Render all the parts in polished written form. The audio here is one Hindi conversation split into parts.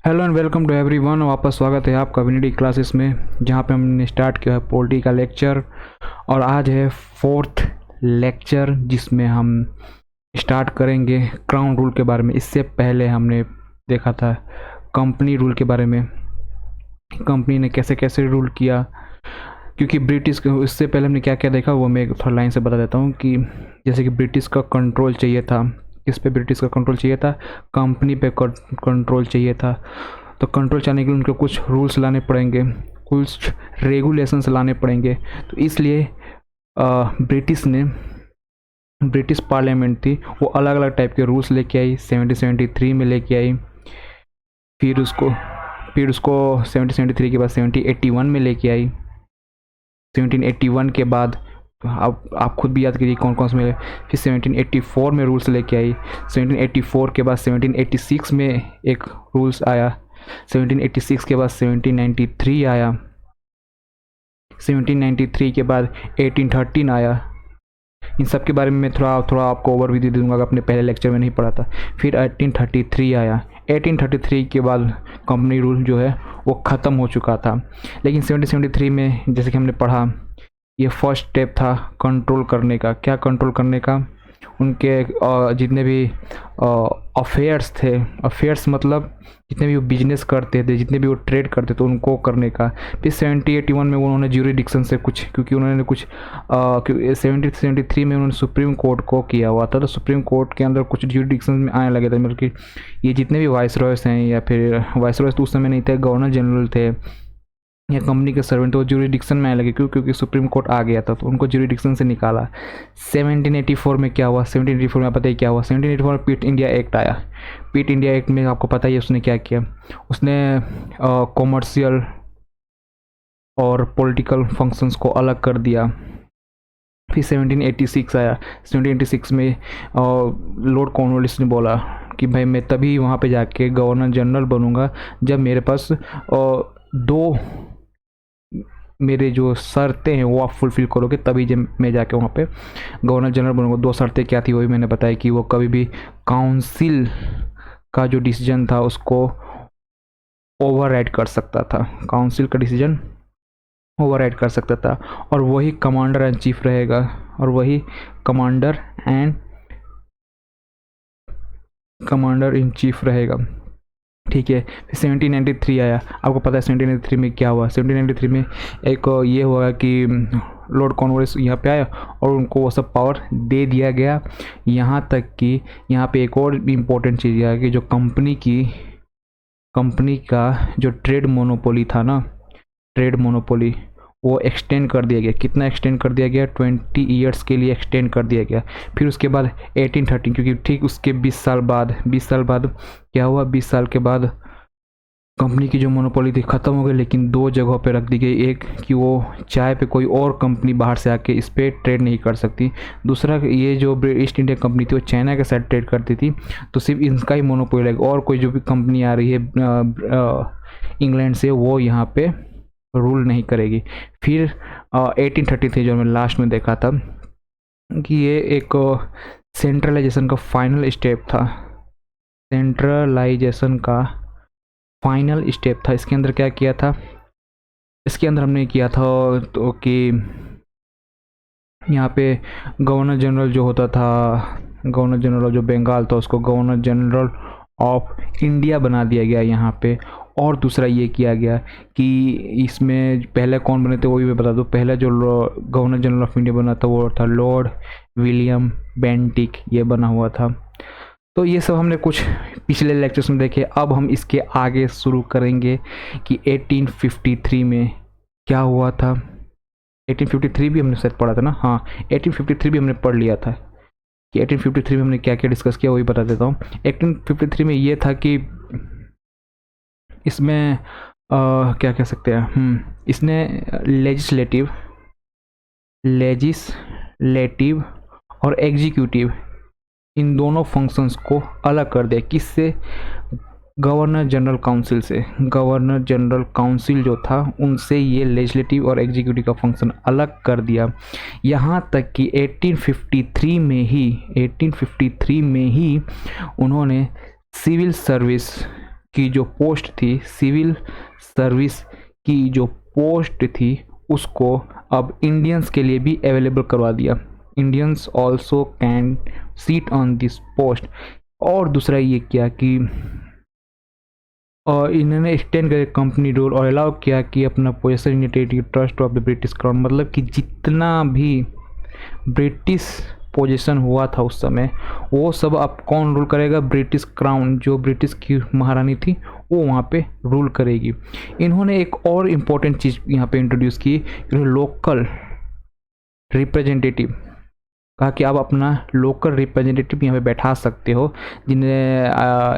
Hello and welcome to everyone. वापस स्वागत है आपका विनिटी क्लासेस में, जहाँ पे हमने स्टार्ट किया है पॉलिटी का लेक्चर। और आज है फोर्थ लेक्चर जिसमें हम स्टार्ट करेंगे क्राउन रूल के बारे में। इससे पहले हमने देखा था कंपनी रूल के बारे में, कंपनी ने कैसे कैसे रूल किया। क्योंकि ब्रिटिश के इससे पहले हमने क्या क्या देखा वो मैं थोड़ा लाइन से बता देता हूँ कि जैसे कि ब्रिटिश का कंट्रोल चाहिए था। किस पे ब्रिटिश का कंट्रोल चाहिए था? कंपनी पे कंट्रोल चाहिए था। तो कंट्रोल चाहने के लिए उनको कुछ रूल्स लाने पड़ेंगे, कुछ रेगुलेशंस लाने पड़ेंगे। तो इसलिए ब्रिटिश पार्लियामेंट थी वो अलग अलग टाइप के रूल्स लेके आई। 1773 में लेके आई, फिर उसको 1773 के बाद 1781 में लेके आई। 1781 के बाद आप खुद भी याद कीजिए कौन कौन से मिले। फिर 1784 में रूल्स लेके आई। 1784 के बाद 1786 में एक रूल्स आया। 1786 के बाद 1793 आया। 1793 के बाद 1813 आया। इन सब के बारे में मैं थोड़ा आपको ओवरव्यू दे दूंगा, अगर अपने पहले लेक्चर में नहीं पढ़ा था। फिर 1833 आया। 1833 के बाद कंपनी रूल जो है वो ख़त्म हो चुका था। लेकिन 1773 में जैसे कि हमने पढ़ा, ये फर्स्ट स्टेप था कंट्रोल करने का। क्या कंट्रोल करने का? उनके जितने भी अफेयर्स थे, अफेयर्स मतलब जितने भी वो बिजनेस करते थे, जितने भी वो ट्रेड करते थे, उनको करने का। फिर 1781 में उन्होंने ज्यूरिडिक्शन से कुछ, क्योंकि उन्होंने कुछ 1773 में उन्होंने सुप्रीम कोर्ट को किया हुआ था, तो सुप्रीम कोर्ट के अंदर कुछ ज्यूरिडिक्शन में आने लगे थे। मतलब कि ये जितने भी वाइसरॉयस हैं, या फिर वाइसरॉयस तो उस समय नहीं थे, गवर्नर जनरल थे या कंपनी के सर्वेंट, तो ज्यूरिडिक्शन में आने लगे। क्योंकि सुप्रीम कोर्ट आ गया था तो उनको ज्यूरिडिक्शन से निकाला। 1784 में क्या हुआ? 1784 में पता ही क्या हुआ? 1784 में पिट इंडिया एक्ट आया। पिट इंडिया एक्ट में आपको पता ही है उसने क्या किया। उसने कॉमर्शियल और पॉलिटिकल फंक्शंस को अलग कर दिया। फिर 1786 आया। 1786 में लॉर्ड कॉर्नवालिस ने बोला कि भाई मैं तभी वहाँ पे जाके गवर्नर जनरल बनूंगा जब मेरे पास दो मेरे जो शर्तें हैं वो आप फुलफ़िल करोगे, तभी जब मैं जाके वहाँ पे गवर्नर जनरल बनूंगा। दो शर्तें क्या थी वही मैंने बताया कि वो कभी भी काउंसिल का जो डिसीजन था उसको ओवरराइड कर सकता था। काउंसिल का डिसीजन ओवरराइड कर सकता था, और वही कमांडर एंड चीफ रहेगा, और वही कमांडर इन चीफ रहेगा। ठीक है। फिर 1793 आया। आपको पता है 1793 में क्या हुआ? 1793 में एक ये हुआ कि लॉर्ड कॉर्नवालिस यहाँ पे आया और उनको वो सब पावर दे दिया गया। यहाँ तक कि यहाँ पे एक और इम्पोर्टेंट चीज़ है कि जो कंपनी का जो ट्रेड मोनोपोली था ना, ट्रेड मोनोपोली वो एक्सटेंड कर दिया गया। कितना एक्सटेंड कर दिया गया? 20 ईयर्स के लिए एक्सटेंड कर दिया गया। फिर उसके बाद 1813, क्योंकि ठीक उसके 20 साल बाद क्या हुआ? 20 साल के बाद कंपनी की जो मोनोपोली थी ख़त्म हो गई, लेकिन दो जगहों पे रख दी गई। एक कि वो चाय पे कोई और कंपनी बाहर से आके इस पर ट्रेड नहीं कर सकती। दूसरा ये जो ईस्ट इंडिया कंपनी थी वो चाइना के साथ ट्रेड करती थी, तो सिर्फ इनका ही मोनोपोली लगेगा, और कोई जो भी कंपनी आ रही है इंग्लैंड से वो यहाँ पे रूल नहीं करेगी। फिर 1833 जो मैंने लास्ट में देखा था कि ये एक सेंट्रलाइजेशन का फाइनल स्टेप था। सेंट्रलाइजेशन का फाइनल स्टेप था। इसके अंदर क्या किया था? इसके अंदर हमने किया था तो कि यहाँ पे गवर्नर जनरल जो होता था, गवर्नर जनरल जो बंगाल था उसको गवर्नर जनरल ऑफ इंडिया बना दिया गया यहाँ पे। और दूसरा ये किया गया कि इसमें पहले कौन बने थे वो भी मैं बता दूँ। पहला जो गवर्नर जनरल ऑफ इंडिया बना था वो था लॉर्ड विलियम बेंटिक, ये बना हुआ था। तो ये सब हमने कुछ पिछले लेक्चर्स में देखे। अब हम इसके आगे शुरू करेंगे कि 1853 में क्या हुआ था। 1853 भी हमने शायद पढ़ा था ना? हाँ, 1853 भी हमने पढ़ लिया था कि 1853 में हमने क्या क्या डिस्कस किया वही बता देता हूँ। 1853 में ये था कि इसमें क्या कह सकते हैं, इसने लेजिस्लेटिव और एग्जीक्यूटिव इन दोनों फंक्शंस को अलग कर दिया। किससे? गवर्नर जनरल काउंसिल से। गवर्नर जनरल काउंसिल जो था उनसे ये लेजिस्लेटिव और एग्जीक्यूटिव का फंक्शन अलग कर दिया। यहाँ तक कि 1853 में ही उन्होंने सिविल सर्विस की जो पोस्ट थी, सिविल सर्विस की जो पोस्ट थी, उसको अब इंडियंस के लिए भी अवेलेबल करवा दिया। Indians also can seat on this post. और दूसरा ये किया कि और इन्होंने एक्सटेंड करे कंपनी रूल और अलाउ किया कि अपना possession in territory trust of the British crown, मतलब कि जितना भी ब्रिटिश पोजीशन हुआ था उस समय, वो सब अब कौन रूल करेगा? ब्रिटिश क्राउन, जो ब्रिटिश की महारानी थी, वो वहाँ पे रूल करेगी। इन्होंने एक और इम्पोर्टेंट चीज़ यहाँ पे इंट्रोड्यूस की, लोकल रिप्रेजेंटेटिव। कहा कि आप अपना लोकल रिप्रेजेंटेटिव यहाँ पे बैठा सकते हो, जिन्हें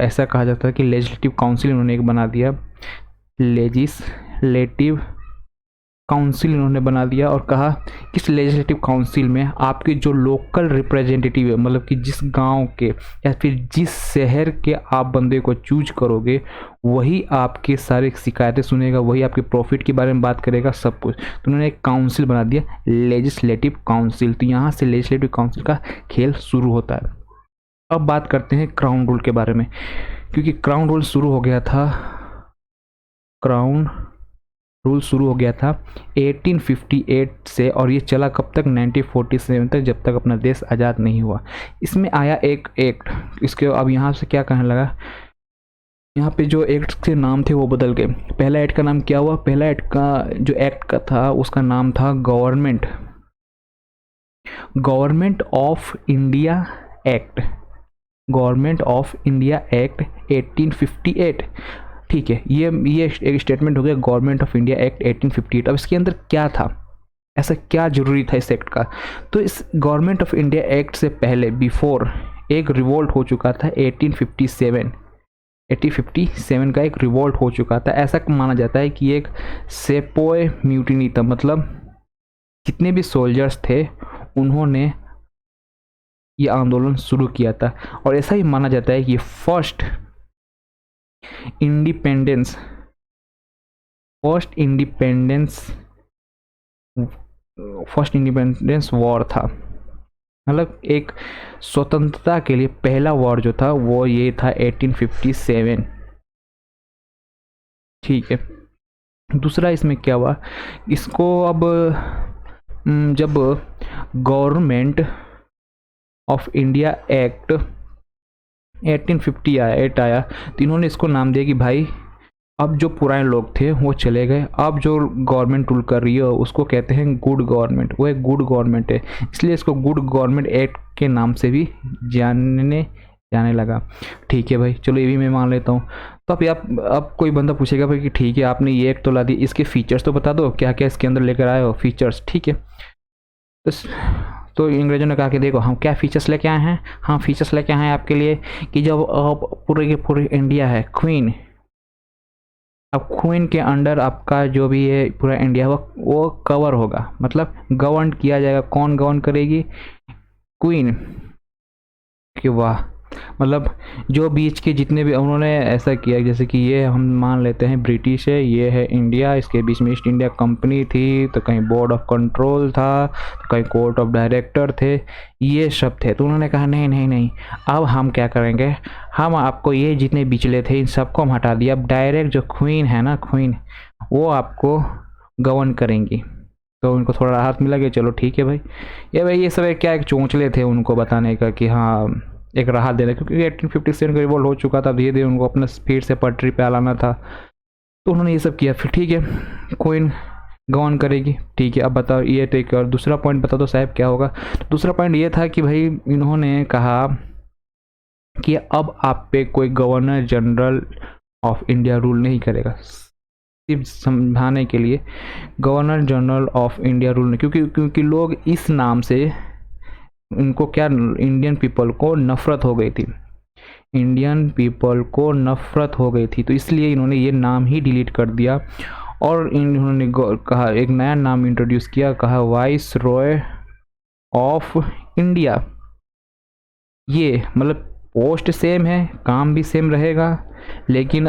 ऐसा कहा जाता है कि लेजिस्लेटिव काउंसिल इन्होंने एक बना दिया, लेजिस्लेटिव काउंसिल इन्होंने बना दिया। और कहा कि इस लेजिस्लेटिव काउंसिल में आपके जो लोकल रिप्रेजेंटेटिव है, मतलब कि जिस गांव के या फिर जिस शहर के आप बंदे को चूज करोगे, वही आपके सारे शिकायतें सुनेगा, वही आपके प्रॉफिट के बारे में बात करेगा, सब कुछ। तो उन्होंने एक काउंसिल बना दिया, लेजिस्लेटिव काउंसिल। तो यहाँ से लेजिस्लेटिव काउंसिल का खेल शुरू होता है। अब बात करते हैं क्राउन रूल के बारे में, क्योंकि क्राउन रूल शुरू हो गया था, क्राउन रूल शुरू हो गया था 1858 से, और ये चला कब तक? 1947 तक, जब तक अपना देश आज़ाद नहीं हुआ। इसमें आया एक एक्ट, इसके अब यहाँ से क्या कहने लगा, यहाँ पे जो एक्ट के नाम थे वो बदल गए। पहला एक्ट का नाम क्या हुआ? पहला एक्ट का जो एक्ट का था उसका नाम था government of India act, government of India act 1858। ठीक है, ये एक स्टेटमेंट हो गया, गवर्नमेंट ऑफ इंडिया एक्ट 1858। अब इसके अंदर क्या था, ऐसा क्या जरूरी था इस एक्ट का? तो इस गवर्नमेंट ऑफ इंडिया एक्ट से पहले, बिफोर, एक रिवोल्ट हो चुका था 1857 का एक रिवोल्ट हो चुका था। ऐसा माना जाता है कि एक सेपोय म्यूटिनी था, मतलब जितने भी सोल्जर्स थे उन्होंने ये आंदोलन शुरू किया था। और ऐसा ही माना जाता है कि फर्स्ट इंडिपेंडेंस वॉर था, मतलब एक स्वतंत्रता के लिए पहला वॉर जो था वो ये था 1857। ठीक है, दूसरा इसमें क्या हुआ, इसको अब जब गवर्नमेंट ऑफ इंडिया एक्ट 1858 आया, तो इन्होंने इसको नाम दिया कि भाई अब जो पुराने लोग थे वो चले गए, अब जो गवर्नमेंट रूल कर रही है उसको कहते हैं गुड गवर्नमेंट, वो एक गुड गवर्नमेंट है, इसलिए इसको गुड गवर्नमेंट एक्ट के नाम से भी जाने लगा। ठीक है भाई, चलो ये भी मैं मान लेता हूँ। तो अब कोई बंदा पूछेगा भाई कि ठीक है आपने ये एक्ट तो ला दी, इसके फीचर्स तो बता दो, क्या क्या इसके अंदर लेकर आए हो फीचर्स। ठीक है, तो अंग्रेजों ने कहा कि देखो हम क्या फ़ीचर्स लेके आए हैं, हाँ फीचर्स लेके आए हैं आपके लिए कि जब पूरे के पूरे इंडिया है क्वीन, अब क्वीन के अंडर आपका जो भी है पूरा इंडिया वो कवर होगा, मतलब गवर्न किया जाएगा। कौन गवर्न करेगी? क्वीन। कि वाह, मतलब जो बीच के जितने भी, उन्होंने ऐसा किया जैसे कि ये हम मान लेते हैं ब्रिटिश है, ये है इंडिया, इसके बीच में ईस्ट इंडिया कंपनी थी, तो कहीं बोर्ड ऑफ कंट्रोल था, तो कहीं कोर्ट ऑफ डायरेक्टर थे, ये सब थे। तो उन्होंने कहा नहीं नहीं नहीं, अब हम क्या करेंगे, हम आपको ये जितने बिचले थे इन सबको हम हटा दिया, अब डायरेक्ट जो क्वीन है ना, क्वीन वो आपको गवर्न करेंगी। तो उनको थोड़ा राहत मिला कि चलो ठीक है भाई, ये सब क्या एक चोंचले थे उनको बताने का कि हाँ एक राहत देना, क्योंकि 1857 का रिवोल्ट हो चुका था, धीरे धीरे उनको अपना स्पीड से पटरी पे लाना था। तो उन्होंने ये सब किया। फिर ठीक है, क्वीन गवर्न करेगी, ठीक है। अब बताओ ये टेक, और दूसरा पॉइंट बता दो साहब क्या होगा। तो दूसरा पॉइंट ये था कि भाई इन्होंने कहा कि अब आप पे कोई governor general of India rule नहीं करेगा, सिर्फ समझाने के लिए governor general of India rule नहीं, क्योंकि लोग इस नाम से उनको क्या, इंडियन पीपल को नफ़रत हो गई थी, इंडियन पीपल को नफ़रत हो गई थी, तो इसलिए इन्होंने ये नाम ही डिलीट कर दिया और इन्होंने कहा एक नया नाम इंट्रोड्यूस किया, कहा वाइस रॉय ऑफ इंडिया। ये मतलब पोस्ट सेम है, काम भी सेम रहेगा, लेकिन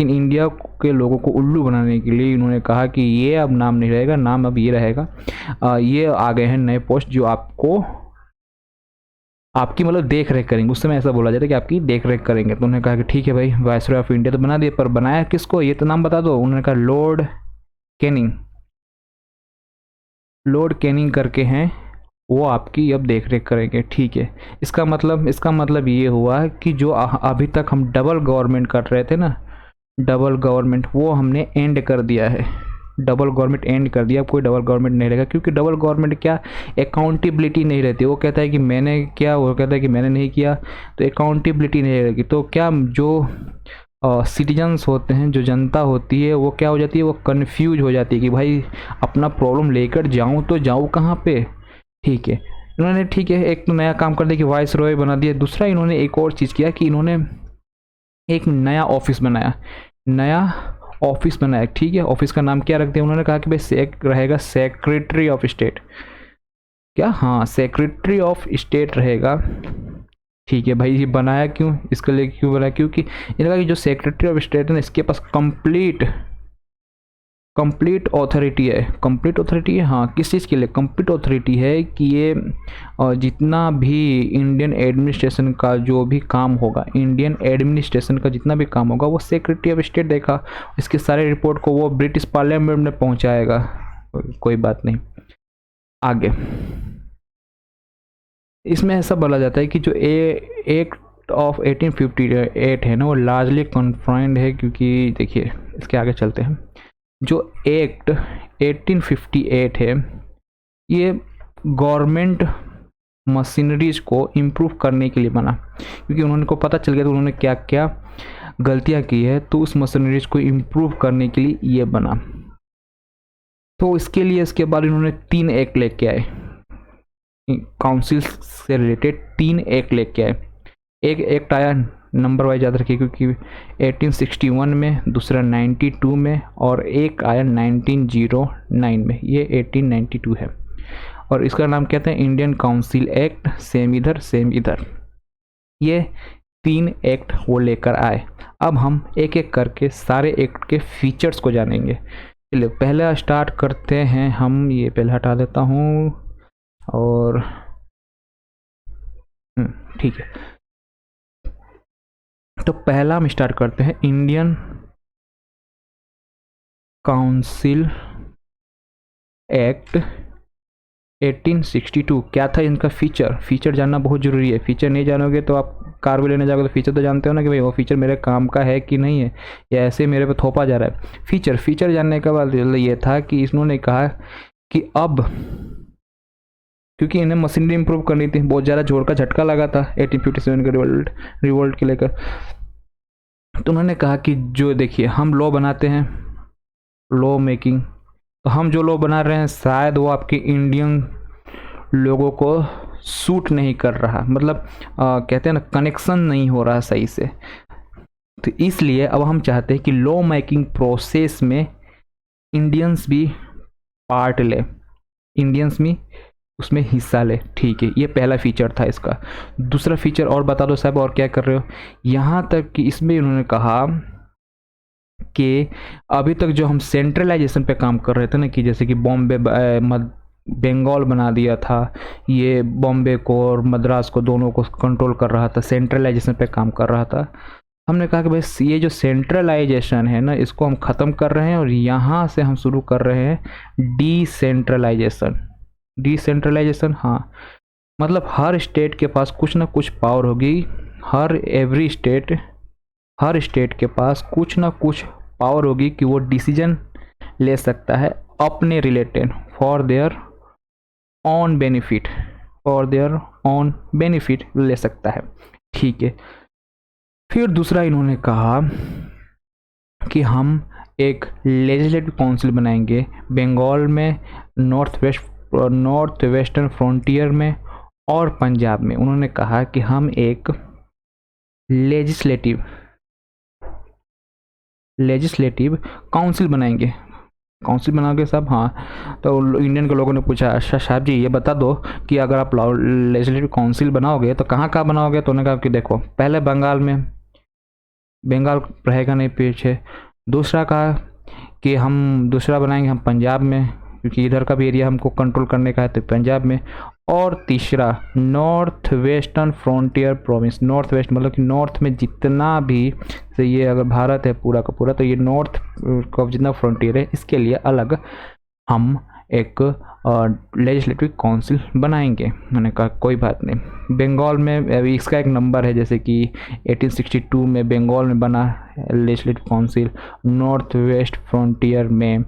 इंडिया के लोगों को उल्लू बनाने के लिए इन्होंने कहा कि ये अब नाम नहीं रहेगा, नाम अब ये रहेगा। ये आ गए हैं नए पोस्ट जो आपको आपकी मतलब देख रेख करेंगे, उस समय ऐसा बोला जाता है कि आपकी देख रेख करेंगे। तो उन्होंने कहा कि ठीक है भाई, वायसरॉय ऑफ इंडिया तो बना दिया, पर बनाया किसको, ये तो नाम बता दो। उन्होंने कहा लॉर्ड कैनिंग, लॉर्ड कैनिंग करके हैं, वो आपकी अब देख रेख करेंगे। ठीक है, इसका मतलब ये हुआ कि जो अभी तक हम डबल गवर्नमेंट कर रहे थे ना, डबल गवर्नमेंट, वो हमने एंड कर दिया है। डबल गवर्नमेंट एंड कर दिया, अब कोई डबल गवर्नमेंट नहीं रहेगा, क्योंकि डबल गवर्नमेंट क्या, अकाउंटेबिलिटी नहीं रहती। वो कहता है कि मैंने किया, वो कहता है कि मैंने नहीं किया, तो अकाउंटेबिलिटी नहीं रहेगी। तो क्या, जो सिटीजन्स होते हैं, जो जनता होती है, वो क्या हो जाती है, वो कन्फ्यूज हो जाती है कि भाई अपना प्रॉब्लम लेकर जाऊँ तो जाऊँ कहाँ पे। ठीक है, इन्होंने ठीक है एक तो नया काम कर दिया कि वाइस रॉय बना दिया। दूसरा इन्होंने एक और चीज़ किया कि इन्होंने एक नया ऑफिस बनाया, नया ऑफिस बनाया। ठीक है, ऑफिस का नाम क्या रख दिया, उन्होंने कहा कि भाई रहेगा सेक्रेटरी ऑफ स्टेट। क्या, हाँ, सेक्रेटरी ऑफ स्टेट रहेगा। ठीक है भाई, ये बनाया क्यों, इसके लिए क्यों बनाया, क्योंकि इन्होंने कहा कि जो सेक्रेटरी ऑफ स्टेट है ना, इसके पास कंप्लीट ऑथोरिटी है। कंप्लीट ऑथोरिटी है, हाँ, किस चीज़ के लिए कंप्लीट ऑथोरिटी है कि ये जितना भी इंडियन एडमिनिस्ट्रेशन का जो भी काम होगा, इंडियन एडमिनिस्ट्रेशन का जितना भी काम होगा, वो सेक्रेटरी ऑफ स्टेट देखा। इसके सारे रिपोर्ट को वो ब्रिटिश पार्लियामेंट में पहुंचाएगा। कोई बात नहीं, आगे इसमें ऐसा बोला जाता है कि जो एक्ट ऑफ 1858 है ना, वो लार्जली कन्फाइंड है, क्योंकि देखिए इसके आगे चलते हैं। जो एक्ट 1858 है, ये गवर्नमेंट मशीनरीज को इम्प्रूव करने के लिए बना, क्योंकि उन्होंने को पता चल गया तो उन्होंने क्या क्या गलतियां की है, तो उस मशीनरीज को इम्प्रूव करने के लिए ये बना। तो इसके लिए इसके बाद इन्होंने 3 एक्ट लेके आए, काउंसिल से रिलेटेड 3 एक्ट लेके आए। एक एक्ट आया, नंबर वाइज याद रखिए, क्योंकि 1861 में, दूसरा 92 में, और एक आया 1909 में, ये 1892 है। और इसका नाम कहते हैं इंडियन काउंसिल एक्ट, सेम इधर सेम इधर। ये 3 एक्ट वो लेकर आए। अब हम एक एक करके सारे एक्ट के फीचर्स को जानेंगे। चलिए पहले स्टार्ट करते हैं हम, ये पहले हटा देता हूँ, और ठीक है, तो पहला हम स्टार्ट करते हैं इंडियन काउंसिल एक्ट 1862। क्या था इनका फीचर जानना बहुत ज़रूरी है। फीचर नहीं जानोगे तो आप कार भी लेने जाओगे तो फीचर तो जानते हो ना कि भाई वो फीचर मेरे काम का है कि नहीं है, या ऐसे मेरे पे थोपा जा रहा है। फीचर जानने का बाद ये था कि इन्होंने कहा कि अब, क्योंकि इन्हें मशीनरी इंप्रूव करनी थी, बहुत ज़्यादा जोर का झटका लगा था 1857 के रिवोल्ट के लेकर, तो उन्होंने कहा कि जो देखिए हम लॉ बनाते हैं, लॉ मेकिंग, तो हम जो लॉ बना रहे हैं शायद वो आपके इंडियन लोगों को सूट नहीं कर रहा, मतलब कहते हैं ना, कनेक्शन नहीं हो रहा सही से। तो इसलिए अब हम चाहते हैं कि लॉ मेकिंग प्रोसेस में इंडियंस भी पार्ट ले, इंडियंस भी उसमें हिस्सा ले। ठीक है, ये पहला फीचर था इसका। दूसरा फीचर और बता दो साहब, और क्या कर रहे हो। यहाँ तक कि इसमें उन्होंने कहा कि अभी तक जो हम सेंट्रलाइजेशन पे काम कर रहे थे ना, कि जैसे कि बॉम्बे बंगाल बना दिया था, ये बॉम्बे को और मद्रास को दोनों को कंट्रोल कर रहा था, सेंट्रलाइजेशन पे काम कर रहा था। हमने कहा कि भाई ये जो सेंट्रलाइजेशन है ना, इसको हम ख़त्म कर रहे हैं और यहाँ से हम शुरू कर रहे हैं डिसेंट्रलाइजेशन। हाँ, मतलब हर स्टेट के पास कुछ ना कुछ पावर होगी, हर स्टेट के पास कुछ ना कुछ पावर होगी कि वो डिसीजन ले सकता है अपने related, for their on benefit ले सकता है। ठीक है, फिर दूसरा इन्होंने कहा कि हम एक लेजिस्लेटिव काउंसिल बनाएंगे बंगाल में, नॉर्थ वेस्टर्न फ्रंटियर में और पंजाब में। उन्होंने कहा कि हम एक लेजिस्लेटिव काउंसिल बनाएंगे। काउंसिल बनाओगे साहब, हाँ। तो इंडियन के लोगों ने पूछा, अच्छा साहब जी ये बता दो कि अगर आप लेजिस्लेटिव काउंसिल बनाओगे तो कहाँ बनाओगे। तो उन्होंने कहा कि देखो, पहले बंगाल रहेगा नहीं पीछे। दूसरा कहा कि हम दूसरा बनाएंगे हम पंजाब में, क्योंकि इधर का भी एरिया हमको कंट्रोल करने का है, तो पंजाब में। और तीसरा north western frontier province. North west मतलब कि नॉर्थ में जितना भी, तो ये अगर भारत है पूरा का पूरा, तो ये नॉर्थ का जितना फ्रंटियर है इसके लिए अलग हम एक लेजिस्लेटिव काउंसिल बनाएंगे। मैंने कहा कोई बात नहीं। बंगाल में अभी इसका एक नंबर है, जैसे कि 1862 में बंगाल में बना legislative council, north west frontier में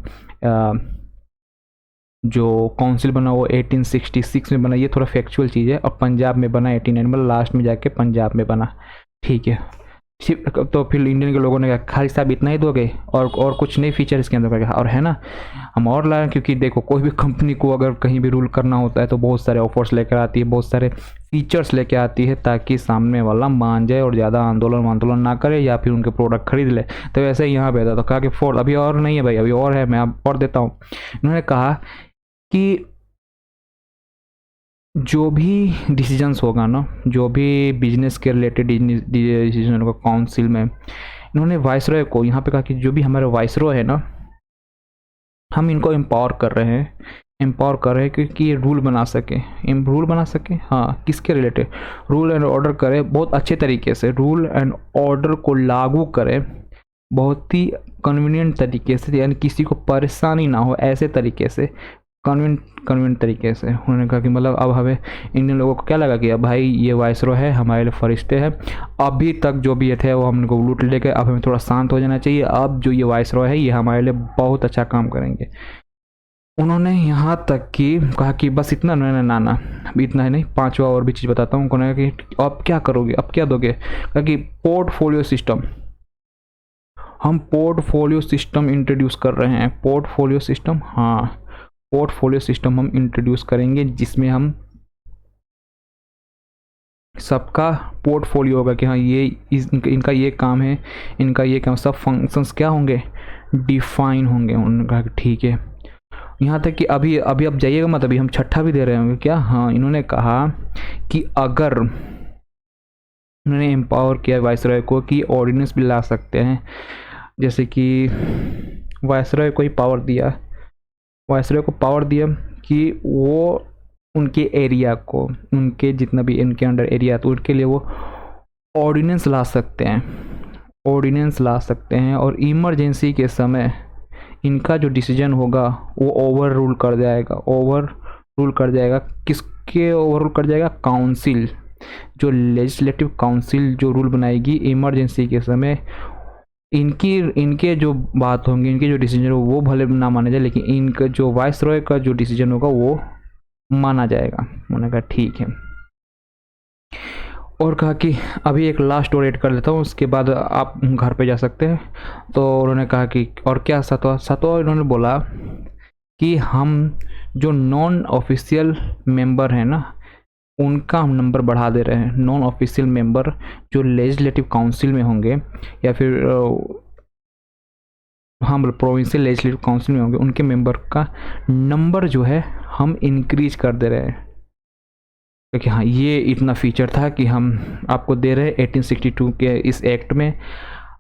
जो काउंसिल बना वो 1866 में बना। ये थोड़ा फैक्चुअल चीज़ है। और पंजाब में बना 1890 मतलब लास्ट में जाके पंजाब में बना। ठीक है, तो फिर इंडियन के लोगों ने कहा खाली साहब इतना ही दोगे और कुछ नहीं फीचर इसके अंदर का, और है ना हम और लाए, क्योंकि देखो कोई भी कंपनी को अगर कहीं भी रूल करना होता है तो बहुत सारे ऑफर्स लेकर आती है, बहुत सारे फीचर्स लेकर आती है, ताकि सामने वाला मान जाए और ज़्यादा आंदोलन ना करे या फिर उनके प्रोडक्ट खरीद ले। तो वैसे ही यहाँ पे था, तो कहा कि फोर्थ अभी और नहीं है भाई, अभी और है, मैं अब और देता हूँ। उन्होंने कहा कि जो भी डिसीजंस होगा ना, जो भी बिजनेस के रिलेटेड डिसीजन होगा काउंसिल में, इन्होंने वाइसरॉय को यहाँ पे कहा कि जो भी हमारे वाइसरॉय है ना, हम इनको एम्पावर कर रहे हैं क्योंकि ये रूल बना सके। हाँ, किसके रिलेटेड? रूल एंड ऑर्डर करे बहुत अच्छे तरीके से, रूल एंड ऑर्डर को लागू करे बहुत ही कन्वीनियंट तरीके से, यानी किसी को परेशानी ना हो ऐसे तरीके से, कन्वीनियंट तरीके से। उन्होंने कहा कि मतलब अब हमें इंडियन लोगों को क्या लगा कि अब भाई ये वाइसरॉय है, हमारे लिए फरिश्ते हैं, अभी तक जो भी ये थे वो हमको लूट लेके, अब हमें थोड़ा शांत हो जाना चाहिए, अब जो ये वाइसरॉय है ये हमारे लिए बहुत अच्छा काम करेंगे। उन्होंने यहाँ तक कि कहा कि बस इतना ना अभी इतना है नहीं, पांचवा और भी चीज़ बताता हूँ। उन्होंने कहा कि अब क्या करोगे, अब क्या दोगे? कहा कि पोर्टफोलियो सिस्टम, हम पोर्टफोलियो सिस्टम इंट्रोड्यूस कर रहे हैं। पोर्टफोलियो सिस्टम, हाँ, पोर्टफोलियो सिस्टम हम इंट्रोड्यूस करेंगे, जिसमें हम सबका पोर्टफोलियो होगा कि हाँ ये इनका ये काम है, इनका ये काम, सब फंक्शंस क्या होंगे, डिफाइन होंगे। उन्होंने कहा कि ठीक है। यहाँ तक कि अभी अब जाइएगा मत, अभी हम छठा भी दे रहे होंगे क्या। हाँ, इन्होंने कहा कि अगर उन्होंने एम्पावर किया वाइसरॉय को कि ऑर्डिनेंस भी ला सकते हैं, जैसे कि वाइसरॉय को ही पावर दिया, वाइसरॉय को पावर दिया कि वो उनके एरिया को, उनके जितना भी इनके अंडर एरिया तो उनके लिए वो ऑर्डिनेंस ला सकते हैं, और इमरजेंसी के समय इनका जो डिसीजन होगा वो ओवर रूल कर जाएगा। किसके ओवर रूल कर जाएगा? काउंसिल, जो लेजिस्लेटिव काउंसिल जो रूल बनाएगी इमरजेंसी के समय, इनके जो बात होंगी, इनके जो डिसीजन हो वो भले ना माने जाए, लेकिन इनका जो वाइसरॉय का जो डिसीजन होगा वो माना जाएगा। उन्होंने कहा ठीक है, और कहा कि अभी एक लास्ट और ऐड कर लेता हूँ, उसके बाद आप घर पे जा सकते हैं। तो उन्होंने कहा कि और क्या सातवां इन्होंने बोला कि हम जो नॉन ऑफिशियल मेंबर हैं ना, उनका हम नंबर बढ़ा दे रहे हैं। नॉन ऑफिशियल मेंबर जो लेजिस्लेटिव काउंसिल में होंगे या फिर हाँ मतलब प्रोविंशियल लेजिस्लेटिव काउंसिल में होंगे, उनके मेंबर का नंबर जो है हम इंक्रीज कर दे रहे हैं। क्योंकि हाँ, ये इतना फीचर था कि हम आपको दे रहे हैं 1862 के इस एक्ट में,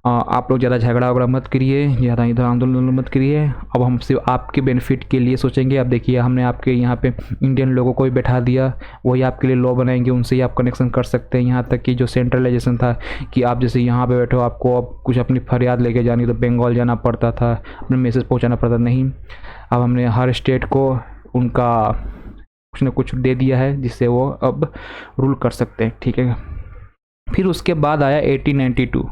आप लोग ज़्यादा झगड़ा वगड़ा मत करिए, ज़्यादा इधर आंदोलन मत करिए, अब हम सिर्फ आपके बेनिफिट के लिए सोचेंगे। अब देखिए हमने आपके यहाँ पे इंडियन लोगों को ही बैठा दिया, वही आपके लिए लॉ बनाएंगे, उनसे ही आप कनेक्शन कर सकते हैं। यहाँ तक कि जो सेंट्रलाइजेशन था कि आप जैसे यहाँ पे बैठो, आपको अब कुछ अपनी फरियाद लेके जानी तो बंगाल जाना पड़ता था, अपने मैसेज पहुँचाना पड़ता, नहीं, अब हमने हर स्टेट को उनका कुछ न कुछ दे दिया है, जिससे वो अब रूल कर सकते हैं। ठीक है, फिर उसके बाद आया 1892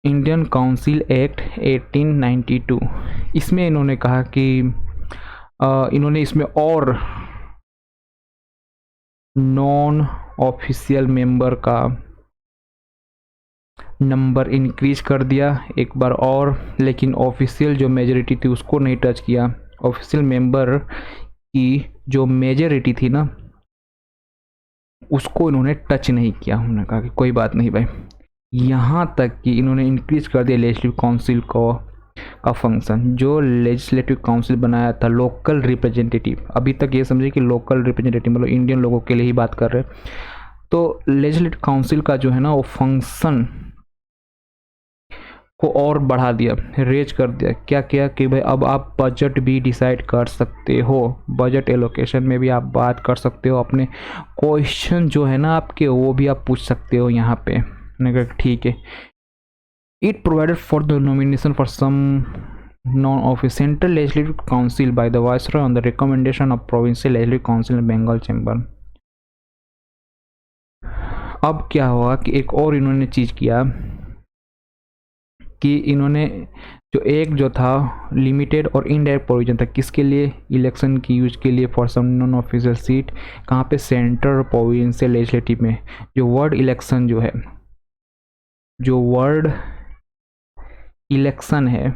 इंडियन काउंसिल एक्ट 1892। इसमें इन्होंने कहा कि इन्होंने इसमें और नॉन ऑफिशियल मेंबर का नंबर इंक्रीज कर दिया एक बार और, लेकिन ऑफिशियल जो मेजॉरिटी थी उसको नहीं टच किया। ऑफिशियल मेंबर की जो मेजॉरिटी थी ना, उसको इन्होंने टच नहीं किया। उन्होंने कहा कि कोई बात नहीं भाई, यहाँ तक कि इन्होंने इंक्रीज कर दिया लेजिस्लेटिव काउंसिल का फंक्शन। जो लेजिस्लेटिव काउंसिल बनाया था लोकल रिप्रेजेंटेटिव, अभी तक ये समझे कि लोकल रिप्रेजेंटेटिव मतलब इंडियन लोगों के लिए ही बात कर रहे हैं, तो लेजिस्लेटिव काउंसिल का जो है ना वो फंक्शन को और बढ़ा दिया, रेज कर दिया। क्या किया कि भाई अब आप बजट भी डिसाइड कर सकते हो, बजट एलोकेशन में भी आप बात कर सकते हो, अपने क्वेश्चन जो है ना आपके वो भी आप पूछ सकते हो यहाँ पे। मैंने कहा ठीक है। It provided for the nomination for some non of central legislative council by the viceroy on the recommendation of provincial legislative council Bengal chamber. अब क्या हुआ कि एक और इन्होंने चीज़ किया कि इन्होंने जो था लिमिटेड और इनडायरेक्ट प्रोविजन था, किसके लिए, इलेक्शन की यूज के लिए for some non official seat, कहाँ पे, सेंट्रल प्रोविंशियल लेजिस्लेटिव में। जो वर्ड इलेक्शन जो है, जो वर्ड इलेक्शन है,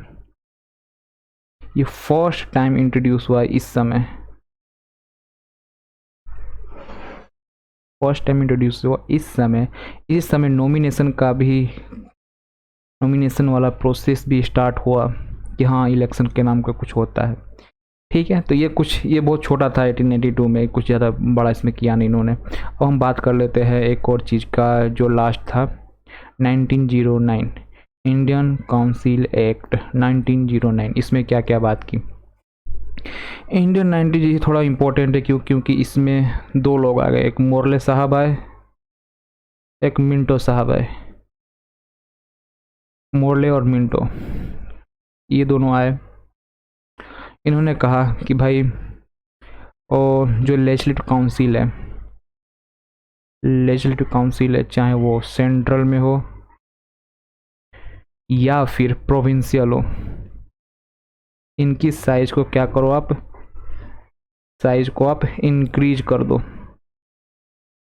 ये फर्स्ट टाइम इंट्रोड्यूस हुआ इस समय, फर्स्ट टाइम इंट्रोड्यूस हुआ इस समय नॉमिनेशन का भी, नॉमिनेशन वाला प्रोसेस भी स्टार्ट हुआ कि हाँ इलेक्शन के नाम का कुछ होता है। ठीक है, तो ये बहुत छोटा था 1882 में, कुछ ज़्यादा बड़ा इसमें किया नहीं इन्होंने। अब हम बात कर लेते हैं एक और चीज़ का जो लास्ट था 1909 इंडियन काउंसिल एक्ट 1909। इसमें क्या क्या बात की। इंडियन 90 थोड़ा इम्पोर्टेंट है क्योंकि इसमें दो लोग आ गए, एक मोरले साहब आए, एक मिंटो साहब आए। मोरले और मिंटो ये दोनों आए। इन्होंने कहा कि भाई और जो लेजिस्लेटिव काउंसिल है चाहे वो सेंट्रल में हो या फिर प्रोविंशियल हो, इनकी साइज को क्या करो आप, साइज को आप इंक्रीज कर दो।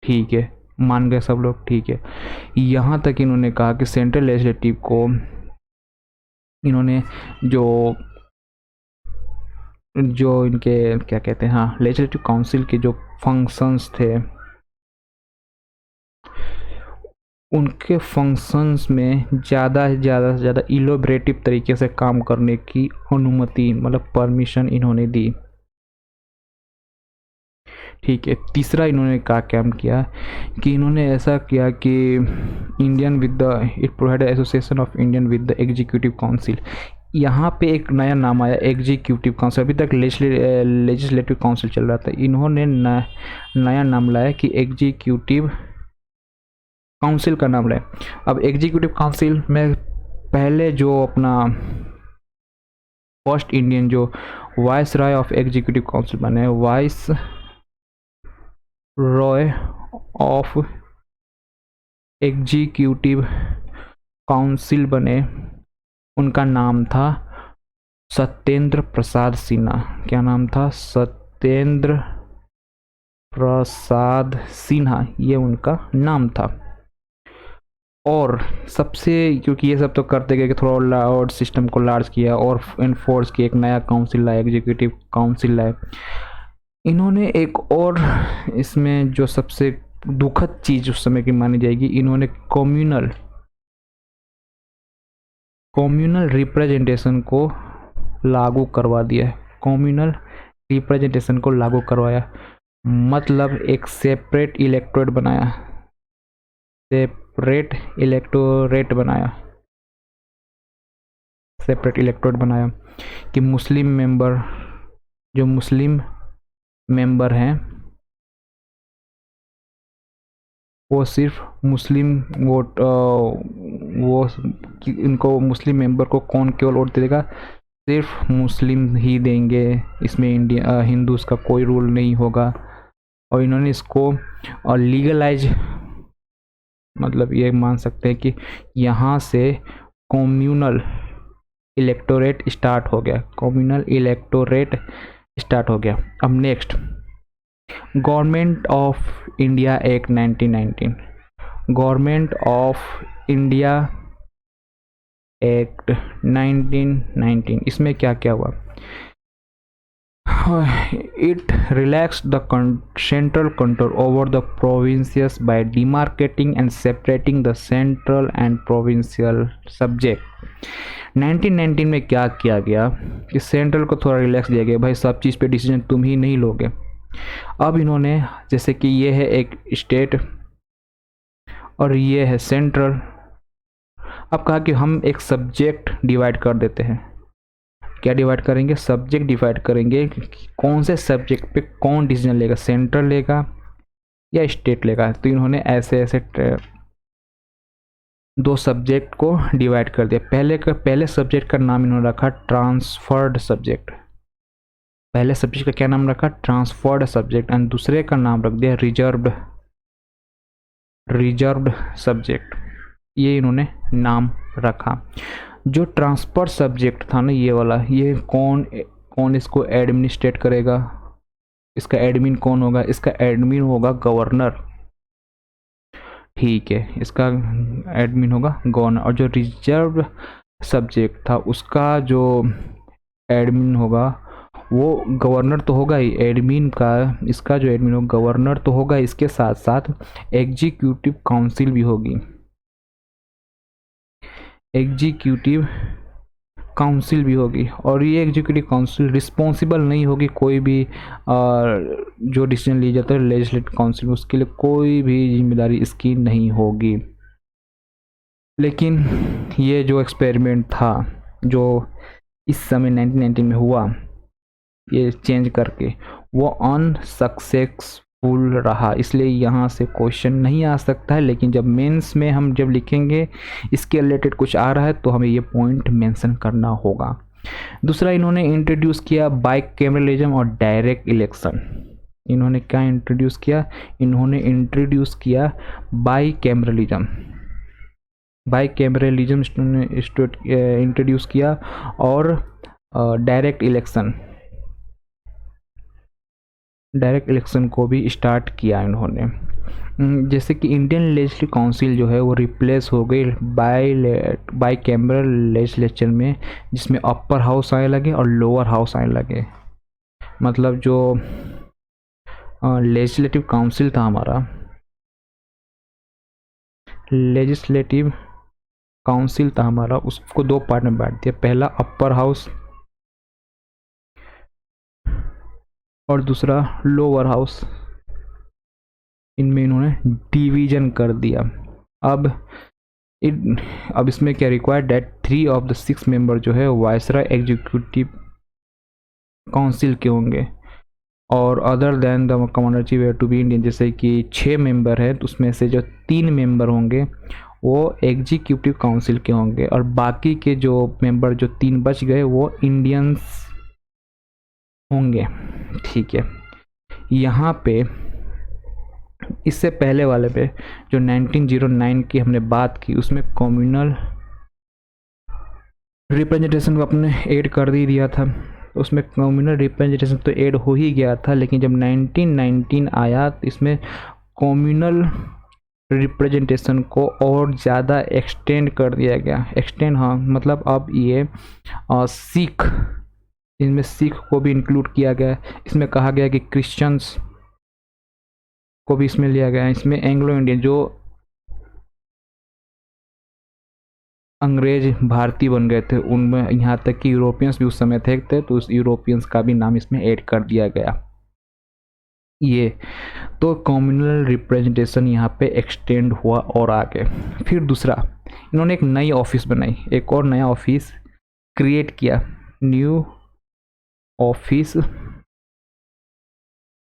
ठीक है, मान गए सब लोग। ठीक है, यहाँ तक इन्होंने कहा कि सेंट्रल लेजिस्लेटिव को इन्होंने जो इनके क्या कहते हैं, हाँ लेजिस्लेटिव काउंसिल के जो फंक्शंस थे, उनके फंक्शंस में ज़्यादा से ज़्यादा इलोबरेटिव तरीके से काम करने की अनुमति, मतलब परमिशन इन्होंने दी। ठीक है, तीसरा इन्होंने काम किया कि इन्होंने ऐसा किया कि Indian with the it provide association of Indian with the executive council. यहाँ पे एक नया नाम आया, एग्जीक्यूटिव काउंसिल। अभी तक लेजिस्लेटिव काउंसिल चल रहा था, इन्होंने नया नाम लाया कि एग्जीक्यूटिव काउंसिल का नाम लाया। अब एग्जीक्यूटिव काउंसिल में पहले जो अपना फर्स्ट इंडियन जो viceroy of executive council बने, viceroy of executive council बने, उनका नाम था सत्येंद्र प्रसाद सिन्हा। क्या नाम था, सत्येंद्र प्रसाद सिन्हा, ये उनका नाम था। और सबसे, क्योंकि ये सब तो करते गए कि थोड़ा और सिस्टम को लार्ज किया और इन्फोर्स किया, एक नया काउंसिल लाया, एग्जीक्यूटिव काउंसिल लाया। इन्होंने एक और इसमें जो सबसे दुखद चीज़ उस समय की मानी जाएगी, इन्होंने कम्युनल रिप्रेजेंटेशन को लागू करवा दिया है। कम्युनल रिप्रेजेंटेशन को लागू करवाया, मतलब एक सेपरेट इलेक्टोरेट बनाया, सेपरेट इलेक्टोरेट बनाया कि मुस्लिम मेंबर हैं वो सिर्फ मुस्लिम वोट, इनको मुस्लिम मेंबर को कौन केवल वोट देगा, सिर्फ मुस्लिम ही देंगे, इसमें हिंदूज का कोई रूल नहीं होगा। और इन्होंने इसको लीगलाइज, मतलब ये मान सकते हैं कि यहाँ से कम्युनल इलेक्टोरेट स्टार्ट हो गया, अब next government of India act 1919, government of India act 1919, इसमें क्या क्या हुआ, it relaxed the central control over the provinces by demarcating and separating the central and provincial subject। 1919 में क्या किया गया कि सेंट्रल को थोड़ा रिलैक्स दिया गया, भाई सब चीज़ पे डिसीजन तुम ही नहीं लोगे। अब इन्होंने, जैसे कि ये है एक स्टेट और ये है सेंट्रल, अब कहा कि हम एक सब्जेक्ट डिवाइड कर देते हैं। क्या डिवाइड करेंगे? सब्जेक्ट डिवाइड करेंगे कि कौन से सब्जेक्ट पे कौन डिसीजन लेगा, सेंट्रल लेगा या स्टेट लेगा। तो इन्होंने ऐसे ऐसे दो सब्जेक्ट को डिवाइड कर दिया। पहले सब्जेक्ट का नाम इन्होंने रखा ट्रांसफर्ड सब्जेक्ट। पहले सब्जेक्ट का क्या नाम रखा? Transferred subject. एंड दूसरे का नाम रख दिया रिजर्व्ड सब्जेक्ट। ये इन्होंने नाम रखा। जो ट्रांसफर सब्जेक्ट था ना, ये वाला, ये कौन कौन इसको एडमिनिस्ट्रेट करेगा? इसका एडमिन कौन होगा? इसका एडमिन होगा गवर्नर। ठीक है, इसका एडमिन होगा गवर्नर। और जो रिजर्व सब्जेक्ट था उसका जो एडमिन होगा वो गवर्नर तो होगा ही, एडमिन का, इसका जो एडमिन होगा गवर्नर तो होगा, इसके साथ साथ एग्जीक्यूटिव काउंसिल भी होगी। एग्जीक्यूटिव काउंसिल भी होगी। और ये एग्जीक्यूटिव काउंसिल रिस्पॉन्सिबल नहीं होगी कोई भी जो डिसीजन लिया जाता है लेजिस्लेटिव काउंसिल में, उसके लिए कोई भी जिम्मेदारी इसकी नहीं होगी। लेकिन ये जो एक्सपेरिमेंट था जो इस समय 1919 में हुआ, ये चेंज करके, वो अनसक्सेसफुल रहा। इसलिए यहाँ से क्वेश्चन नहीं आ सकता है। लेकिन जब मेंस में हम जब लिखेंगे इसके रिलेटेड कुछ आ रहा है तो हमें ये पॉइंट मेंशन करना होगा। दूसरा, इन्होंने इंट्रोड्यूस किया बाइकैमरलिज्म और डायरेक्ट इलेक्शन। इन्होंने क्या इंट्रोड्यूस किया? इन्होंने इंट्रोड्यूस किया बाइकैमरलिज्म। बाइकैमरलिज्म इंट्रोड्यूस किया और डायरेक्ट इलेक्शन को भी स्टार्ट किया इन्होंने। जैसे कि इंडियन लेजिस्लेटिव काउंसिल जो है वो रिप्लेस हो गई बाइकैमरल लेजिस्लेचर में, जिसमें अपर हाउस आने लगे और लोअर हाउस आने लगे। मतलब जो लेजिस्लेटिव काउंसिल था हमारा, लेजिस्लेटिव काउंसिल था हमारा, उसको दो पार्ट में बांट दिया। पहला अपर हाउस और दूसरा लोअर हाउस। इनमें इन्होंने डिवीजन कर दिया। अब इसमें क्या required that 3 of the 6 member जो है वायसराय एग्जीक्यूटिव काउंसिल के होंगे और other than the commander chief to be Indian. जैसे कि 6 मेंबर है तो उसमें से जो 3 मेंबर होंगे वो एग्जीक्यूटिव काउंसिल के होंगे और बाकी के जो मेंबर जो 3 बच गए वो इंडियंस होंगे। ठीक है, यहाँ पे इससे पहले वाले पे जो 1909 की हमने बात की उसमें कम्युनल रिप्रेजेंटेशन को अपने ऐड कर ही दिया था। उसमें कम्युनल रिप्रेजेंटेशन तो ऐड हो ही गया था, लेकिन जब 1919 आया तो इसमें कम्युनल रिप्रेजेंटेशन को और ज़्यादा एक्सटेंड कर दिया गया। एक्सटेंड, हाँ, मतलब अब ये सिख, इनमें सिख को भी इंक्लूड किया गया। इसमें कहा गया कि क्रिश्चियंस को भी इसमें लिया गया है। इसमें एंग्लो इंडियन जो अंग्रेज भारतीय बन गए थे उनमें, यहाँ तक कि यूरोपियंस भी उस समय थे तो उस यूरोपियंस का भी नाम इसमें ऐड कर दिया गया। ये तो कम्युनल रिप्रेजेंटेशन यहाँ पे एक्सटेंड हुआ और आगे। फिर दूसरा, इन्होंने एक नई ऑफिस बनाई, एक और नया ऑफिस क्रिएट किया। न्यू ऑफिस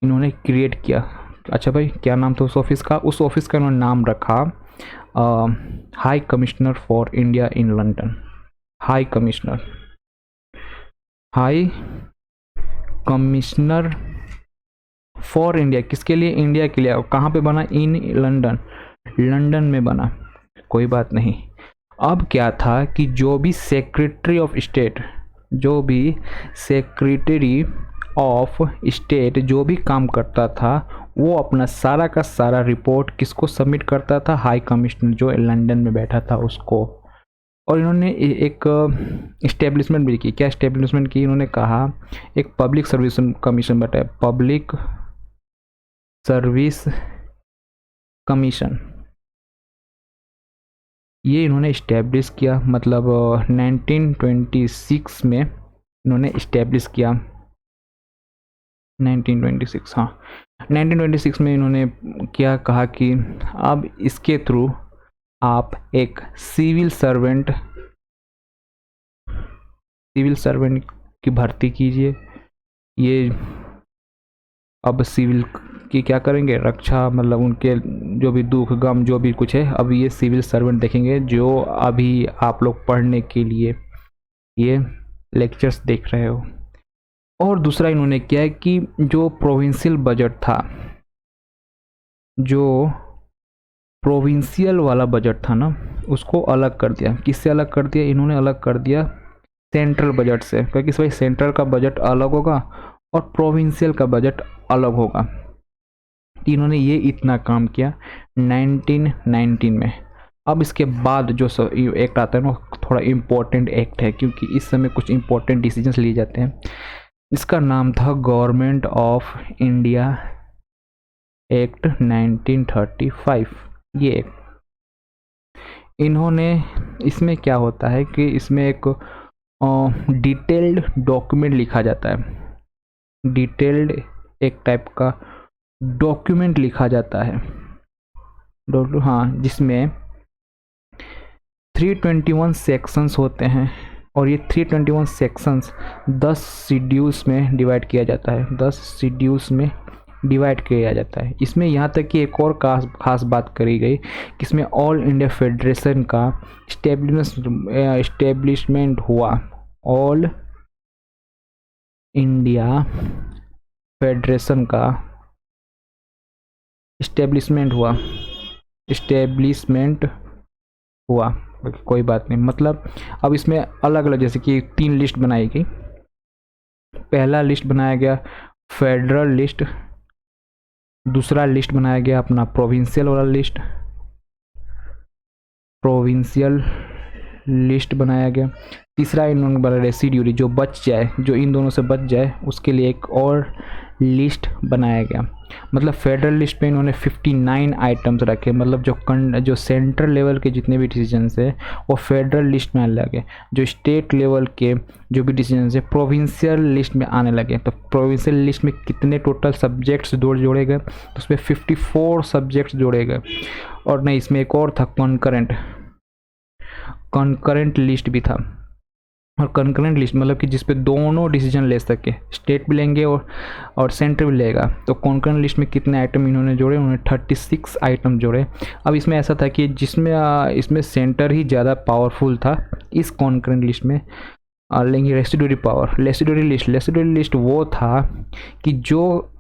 इन्होंने क्रिएट किया। अच्छा भाई, क्या नाम था उस ऑफिस का? उस ऑफिस का इन्होंने नाम रखा high commissioner for India in London. High commissioner for India, किसके लिए? इंडिया के लिए। कहाँ पे बना? इन लंदन में बना। कोई बात नहीं। अब क्या था कि जो भी सेक्रेटरी ऑफ स्टेट जो भी काम करता था वो अपना सारा का सारा रिपोर्ट किसको सबमिट करता था? हाई कमिश्नर जो लंदन में बैठा था उसको। और इन्होंने एक इस्टेब्लिशमेंट भी की। क्या इस्टेब्लिशमेंट की? इन्होंने कहा एक पब्लिक सर्विस कमीशन बैठा है, पब्लिक सर्विस कमीशन। ये इन्होंने इस्टेब्लिश किया, मतलब 1926 में इन्होंने इस्टेब्लिश किया। 1926, हाँ, 1926 में इन्होंने क्या कहा कि अब इसके थ्रू आप एक सिविल सर्वेंट की भर्ती कीजिए। ये अब सिविल की क्या करेंगे, रक्षा, मतलब उनके जो भी दुख गम जो भी कुछ है, अब ये सिविल सर्वेंट देखेंगे, जो अभी आप लोग पढ़ने के लिए ये लेक्चर्स देख रहे हो। और दूसरा इन्होंने किया है कि जो प्रोविंशियल बजट था, जो प्रोविंशियल वाला बजट था ना, उसको अलग कर दिया। किससे अलग कर दिया? इन्होंने अलग कर दिया सेंट्रल बजट से, क्योंकि भाई सेंट्रल का बजट अलग होगा और प्रोविंशियल का बजट अलग होगा। इन्होंने ये इतना काम किया 1919 में। अब इसके बाद जो एक्ट आता है ना, थोड़ा इम्पोर्टेंट एक्ट है, क्योंकि इस समय कुछ इम्पोर्टेंट डिसीजंस लिए जाते हैं। इसका नाम था गवर्नमेंट ऑफ इंडिया एक्ट 1935। ये एक्ट इन्होंने, इसमें क्या होता है कि इसमें एक डिटेल्ड डॉक्यूमेंट लिखा जाता है। डिटेल्ड एक टाइप का डॉक्यूमेंट लिखा जाता है, हाँ, जिसमें 321 सेक्शंस होते हैं, और ये 321 सेक्शंस 10 शेड्यूल्स में डिवाइड किया जाता है। 10 शेड्यूल्स में डिवाइड किया जाता है। इसमें यहाँ तक कि एक और खास बात करी गई कि इसमें ऑल इंडिया फेडरेशन का इस्टेब्लिशमेंट हुआ। ऑल इंडिया फेडरेशन का इस्टेब्लिशमेंट हुआ। कोई बात नहीं, मतलब अब इसमें अलग अलग, जैसे कि 3 लिस्ट बनाई गई। पहला लिस्ट बनाया गया फेडरल लिस्ट, दूसरा लिस्ट बनाया गया अपना प्रोविंशियल वाला लिस्ट बनाया गया। तीसरा इन्होंने बना रेसिड्यूरी, जो बच जाए, जो इन दोनों से बच जाए, उसके लिए एक और लिस्ट बनाया गया। मतलब फेडरल लिस्ट पे इन्होंने 59 आइटम्स रखे, मतलब जो सेंट्रल लेवल के जितने भी डिसीजंस है वो फेडरल लिस्ट में आने लगे। जो स्टेट लेवल के जो भी डिसीजंस है प्रोविंशियल लिस्ट में आने लगे। तो प्रोविंशियल लिस्ट में कितने टोटल सब्जेक्ट्स जोड़े गए, तो उसमें 54 सब्जेक्ट्स जोड़े गए। और नहीं, इसमें एक और था कॉन्करेंट लिस्ट भी था। और कंकरेंट लिस्ट मतलब कि जिस पे दोनों डिसीजन ले सके, स्टेट भी लेंगे और सेंटर भी लेगा। तो कॉन्करेंट लिस्ट में कितने आइटम इन्होंने जोड़े? उन्होंने 36 आइटम जोड़े। अब इसमें ऐसा था कि जिसमें इसमें सेंटर ही ज़्यादा पावरफुल था इस कॉन्करेंट लिस्ट में। लेंगे रेसिड्यूरी लिस्ट वो था कि जो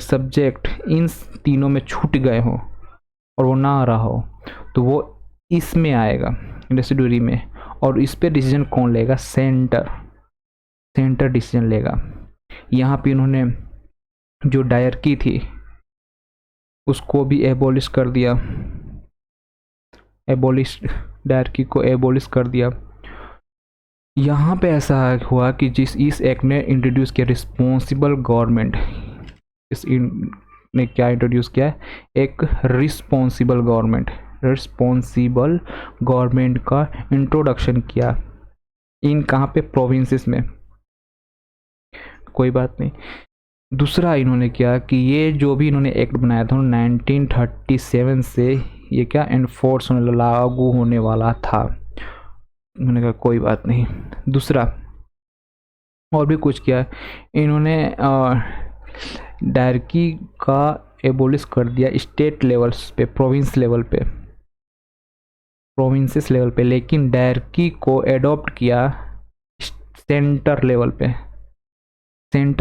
सब्जेक्ट इन तीनों में छूट गए हो और वो ना आ रहा हो, तो वो इसमें आएगा रेसिड्यूरी में। और इस पे डिसीजन कौन लेगा? सेंटर डिसीजन लेगा। यहाँ पे इन्होंने जो डायरकी थी उसको भी एबोलिश कर दिया, डायरकी को एबोलिश कर दिया। यहाँ पे ऐसा हुआ कि इस एक्ट ने इंट्रोड्यूस किया रिस्पॉन्सिबल गवर्नमेंट। ने क्या इंट्रोड्यूस किया? एक रिस्पॉन्सिबल गवर्नमेंट का इंट्रोडक्शन किया। इन कहाँ पे? प्रोविंसेस में। कोई बात नहीं। दूसरा इन्होंने किया कि ये जो भी इन्होंने एक्ट बनाया था 1937 से ये क्या एनफोर्स होने, लागू होने वाला था। मैंने कहा कोई बात नहीं। दूसरा और भी कुछ किया इन्होंने, डायरकी का एबोलिश कर दिया स्टेट लेवल्स पे, प्रोविंसेस लेवल पे, लेकिन डायरकी को एडॉप्ट किया सेंटर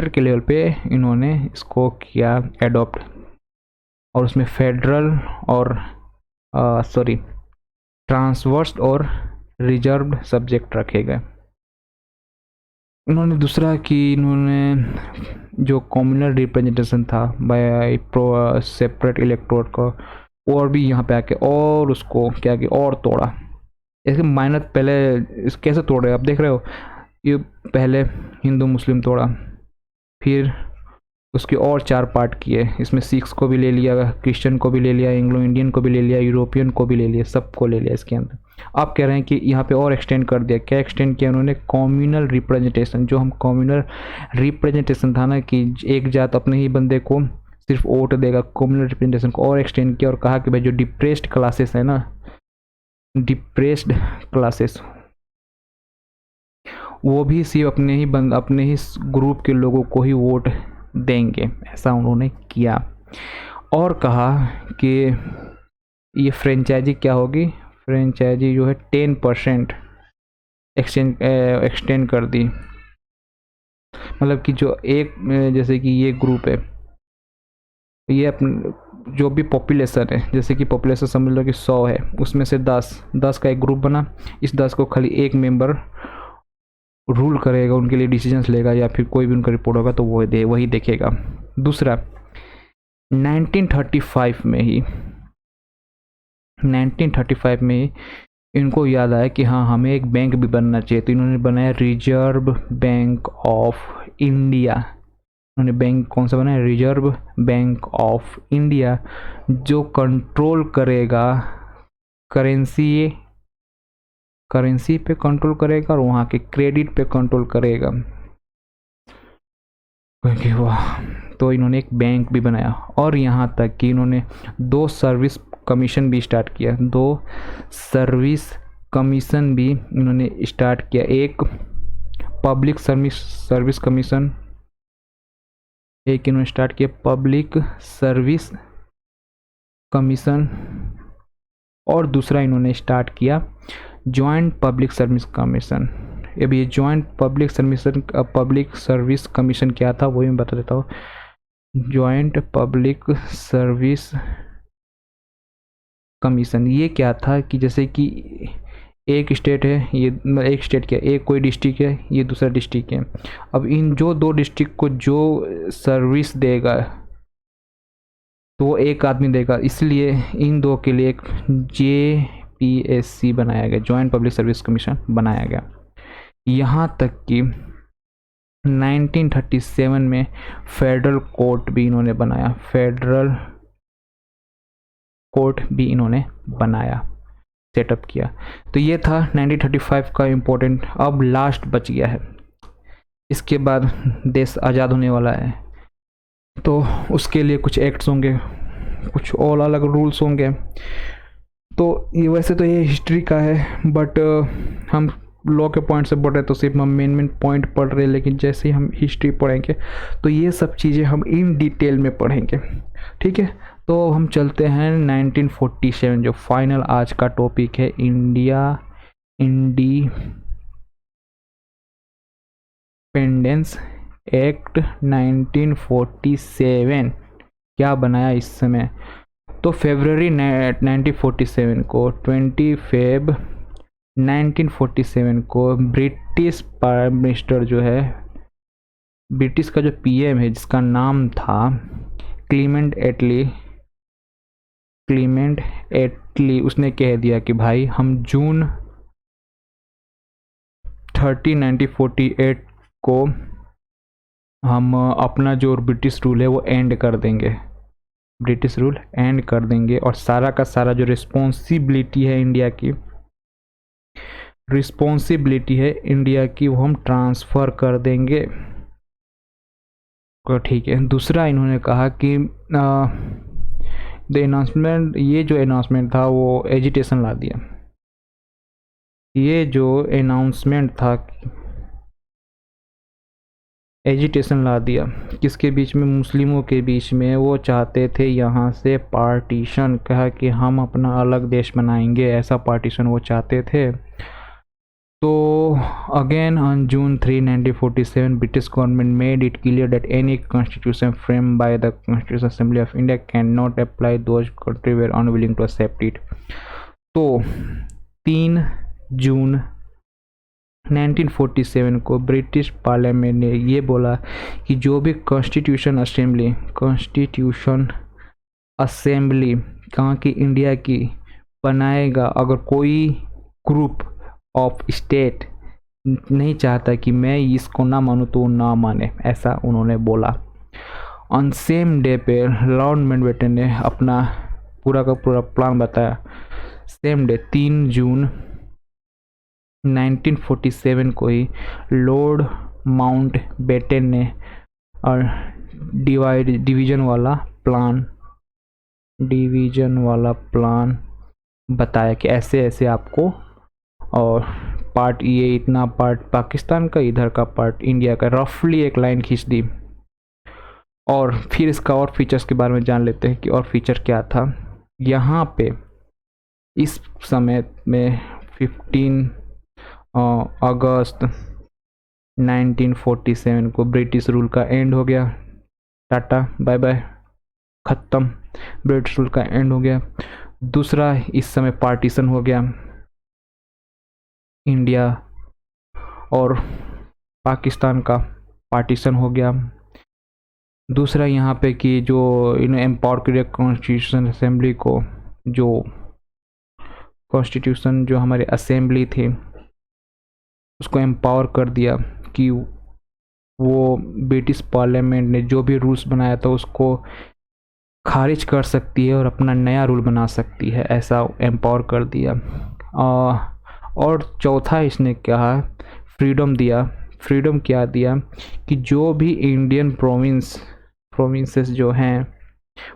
के लेवल पे इन्होंने इसको किया एडॉप्ट। और उसमें फेडरल और ट्रांसवर्स और रिजर्व्ड सब्जेक्ट रखे गए। इन्होंने दूसरा कि इन्होंने जो कम्युनल रिप्रेजेंटेशन था बाय सेपरेट इलेक्टोरेट का, और भी यहाँ पे आके और उसको क्या कि और तोड़ा। ऐसे माइनर पहले कैसे तोड़ रहे, आप देख रहे हो, ये पहले हिंदू मुस्लिम तोड़ा, फिर उसके और 4 पार्ट किए। इसमें सिख्स को भी ले लिया, क्रिश्चियन को भी ले लिया, एंग्लो इंडियन को भी ले लिया, यूरोपियन को भी ले लिया, सबको ले लिया इसके अंदर। आप कह रहे हैं कि यहाँ पे और एक्सटेंड कर दिया। क्या एक्सटेंड किया उन्होंने? Communal representation. जो हम कम्युनल रिप्रेजेंटेशन था ना कि एक जात अपने ही बंदे को सिर्फ वोट देगा, कम्युनल रिप्रेजेंटेशन को और एक्सटेंड किया और कहा कि भाई जो डिप्रेस्ड क्लासेस है ना, डिप्रेस्ड क्लासेस, वो भी सिर्फ अपने ही ग्रुप के लोगों को ही वोट देंगे, ऐसा उन्होंने किया। और कहा कि ये फ्रेंचाइजी क्या होगी, फ्रेंचाइजी जो है 10% एक्सटेंड कर दी। मतलब कि जो एक, जैसे कि ये ग्रुप है, ये अपने जो भी पॉपुलेशन है, जैसे कि पॉपुलेशन समझ लो कि 100 है, उसमें से 10 का एक ग्रुप बना, इस 10 को खाली एक मेंबर रूल करेगा, उनके लिए डिसीजंस लेगा, या फिर कोई भी उनका रिपोर्ट होगा तो वही देखेगा। दूसरा 1935 में ही इनको याद आया कि हाँ हमें एक बैंक भी बनना चाहिए, तो इन्होंने बनाया रिजर्व बैंक ऑफ इंडिया। उन्होंने बैंक कौन सा बनाया, रिजर्व बैंक ऑफ इंडिया, जो कंट्रोल करेगा करेंसी पे कंट्रोल करेगा और वहाँ के क्रेडिट पे कंट्रोल करेगा। वाह, तो इन्होंने एक बैंक भी बनाया। और यहाँ तक कि इन्होंने 2 सर्विस कमीशन भी स्टार्ट किया, 2 सर्विस कमीशन भी इन्होंने स्टार्ट किया। एक पब्लिक सर्विस कमीशन, एक इन्होंने स्टार्ट किया पब्लिक सर्विस कमीशन, और दूसरा इन्होंने स्टार्ट किया जॉइंट पब्लिक सर्विस कमीशन। अब ये जॉइंट पब्लिक सर्विस कमीशन क्या था वो मैं बता देता हूँ। जॉइंट पब्लिक सर्विस कमीशन ये क्या था कि जैसे कि एक स्टेट है, ये एक स्टेट क्या, एक कोई डिस्ट्रिक्ट है, ये दूसरा डिस्ट्रिक्ट है। अब इन जो 2 डिस्ट्रिक्ट को जो सर्विस देगा तो एक आदमी देगा, इसलिए इन 2 के लिए एक JPSC बनाया गया, जॉइंट पब्लिक सर्विस कमीशन बनाया गया। यहाँ तक कि 1937 में फेडरल कोर्ट भी इन्होंने बनाया, फेडरल कोर्ट भी इन्होंने बनाया, सेटअप किया। तो ये था 1935 का इम्पोर्टेंट। अब लास्ट बच गया है, इसके बाद देश आज़ाद होने वाला है, तो उसके लिए कुछ एक्ट्स होंगे, कुछ और अलग रूल्स होंगे। तो ये वैसे तो ये हिस्ट्री का है, बट हम लॉ के पॉइंट से पढ़ रहे तो सिर्फ हम मेन पॉइंट पढ़ रहे हैं, लेकिन जैसे ही हम हिस्ट्री पढ़ेंगे तो ये सब चीज़ें हम इन डिटेल में पढ़ेंगे। ठीक है, तो हम चलते हैं 1947, जो फाइनल आज का टॉपिक है, इंडिपेंडेंस एक्ट 1947 क्या बनाया इस समय। तो फरवरी 1947 को 20 फेब 1947 को ब्रिटिश प्राइम मिनिस्टर जो है, ब्रिटिश का जो PM है जिसका नाम था क्लीमेंट एटली, उसने कह दिया कि भाई हम जून 30 1948 को हम अपना जो ब्रिटिश रूल है वो एंड कर देंगे, ब्रिटिश रूल एंड कर देंगे, और सारा का सारा जो रिस्पॉन्सिबिलिटी है इंडिया की वो हम ट्रांसफ़र कर देंगे। तो ठीक है। दूसरा इन्होंने कहा कि ये जो अनाउंसमेंट था वो एजिटेशन ला दिया, ये जो अनाउंसमेंट था एजिटेशन ला दिया किसके बीच में, मुस्लिमों के बीच में। वो चाहते थे यहाँ से पार्टीशन, कहा कि हम अपना अलग देश बनाएंगे, ऐसा पार्टीशन वो चाहते थे। तो again on June 3 1947 British government made it clear that any constitution framed by the Constitutional Assembly of India cannot apply those countries were unwilling to accept it। तो 3 जून 1947 को ब्रिटिश पार्लियामेंट ने ये बोला कि जो भी कॉन्स्टिट्यूशन असेंबली कहाँ की, इंडिया की बनाएगा, अगर कोई ग्रुप ऑफ स्टेट नहीं चाहता कि मैं इसको ना मानूँ तो ना माने, ऐसा उन्होंने बोला। ऑन सेम डे पे लॉर्ड माउंटबेटन ने अपना पूरा का पूरा प्लान बताया। सेम डे 3 जून 1947 को ही लॉर्ड माउंटबेटन ने और डिवीजन वाला प्लान, डिवीज़न वाला प्लान बताया कि ऐसे ऐसे आपको, और पार्ट ये इतना पार्ट पाकिस्तान का, इधर का पार्ट इंडिया का, रफली एक लाइन खींच दी। और फिर इसका और फीचर्स के बारे में जान लेते हैं कि और फीचर क्या था। यहाँ पे इस समय में 15 अगस्त 1947 को ब्रिटिश रूल का एंड हो गया। टाटा बाय बाय, ख़त्म, ब्रिटिश रूल का एंड हो गया। दूसरा, इस समय पार्टीशन हो गया, इंडिया और पाकिस्तान का पार्टीशन हो गया। दूसरा यहाँ पे कि जो एम्पावर किया कॉन्स्टिट्यूशन असेंबली को, जो कॉन्स्टिट्यूशन जो हमारी असेंबली थी उसको एम्पावर कर दिया कि वो ब्रिटिश पार्लियामेंट ने जो भी रूल्स बनाया था उसको खारिज कर सकती है और अपना नया रूल बना सकती है, ऐसा एम्पावर कर दिया। और चौथा इसने कहा फ्रीडम दिया। फ्रीडम क्या दिया कि जो भी इंडियन प्रोविंसेस जो हैं,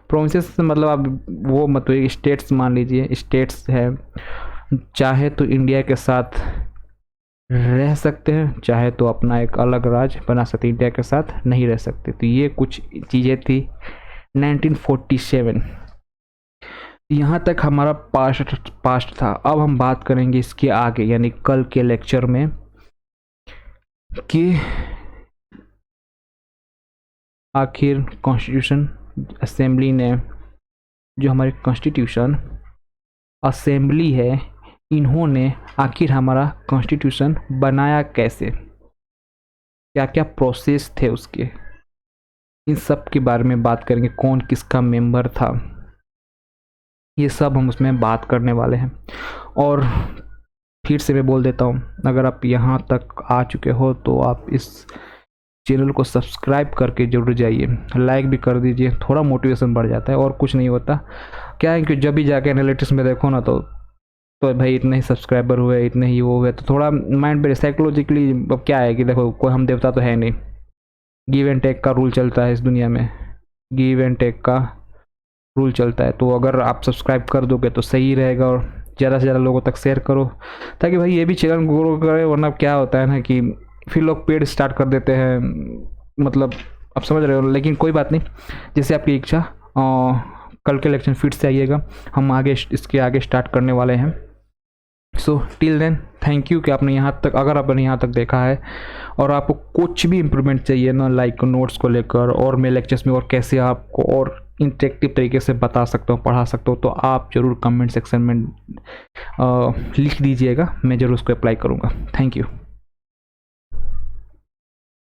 प्रोविंसेस मतलब आप वो मतलब स्टेट्स मान लीजिए, स्टेट्स है, चाहे तो इंडिया के साथ रह सकते हैं, चाहे तो अपना एक अलग राज्य बना सकते, इंडिया के साथ नहीं रह सकते। तो ये कुछ चीज़ें थी 1947। यहाँ तक हमारा पास्ट था। अब हम बात करेंगे इसके आगे यानी कल के लेक्चर में कि आखिर कॉन्स्टिट्यूशन असेंबली ने, जो हमारी कॉन्स्टिट्यूशन असेंबली है, इन्होंने आखिर हमारा कॉन्स्टिट्यूशन बनाया कैसे, क्या क्या प्रोसेस थे उसके, इन सब के बारे में बात करेंगे। कौन किसका मेंबर था, ये सब हम उसमें बात करने वाले हैं। और फिर से मैं बोल देता हूँ, अगर आप यहाँ तक आ चुके हो तो आप इस चैनल को सब्सक्राइब करके जरूर जाइए, लाइक भी कर दीजिए, थोड़ा मोटिवेशन बढ़ जाता है और कुछ नहीं होता। क्या है कि जब भी जाके एनालिटिक्स में देखो ना तो भाई इतने ही सब्सक्राइबर हुए, इतने ही वो हुए, तो थोड़ा माइंड पे साइकोलॉजिकली अब क्या है कि देखो कोई हम देवता तो है नहीं, गिव एंड टेक का रूल चलता है इस दुनिया में, गिव एंड टेक का रूल चलता है। तो अगर आप सब्सक्राइब कर दोगे तो सही रहेगा और ज़्यादा से ज़्यादा लोगों तक शेयर करो ताकि भाई ये भी चैनल ग्रो करे, वरना क्या होता है ना कि फिर लोग पेड स्टार्ट कर देते हैं, मतलब आप समझ रहे हो। लेकिन कोई बात नहीं, जैसे आपकी इच्छा। कल के लेक्चर फिर से आइएगा, हम आगे इसके आगे स्टार्ट करने वाले हैं। So till then thank you कि आपने यहाँ तक, अगर आपने यहाँ तक देखा है और आपको कुछ भी इम्प्रूवमेंट चाहिए ना, लाइक नोट्स को लेकर और मैं लेक्चर्स में और कैसे आपको और इंटरेक्टिव तरीके से बता सकता हूँ, पढ़ा सकता हूँ, तो आप ज़रूर कमेंट सेक्शन में लिख दीजिएगा, मैं ज़रूर उसको अप्लाई करूँगा। Thank you.